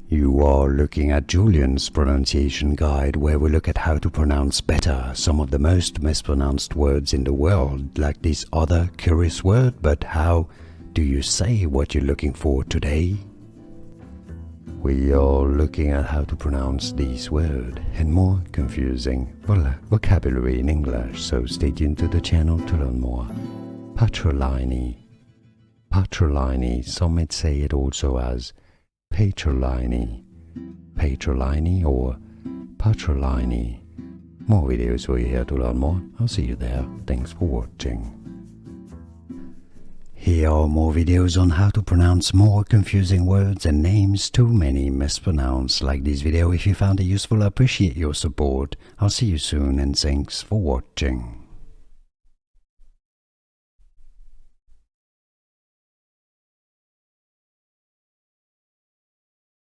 You are looking at Julian's pronunciation guide, where we look at how to pronounce better some of the most mispronounced words in the world, like this other curious word. But how do you say what you're looking for today? We are looking at how to pronounce this word and more confusing vocabulary in English, so stay tuned to the channel to learn more. Patriliny. Patriliny, some might say it also as Patriliny, Patriliny or Patriliny. More videos for you here to learn more. I'll see you there. Thanks for watching. Here are more videos on how to pronounce more confusing words and names too many mispronounced. Like this video if you found it useful. I appreciate your support. I'll see you soon and thanks for watching.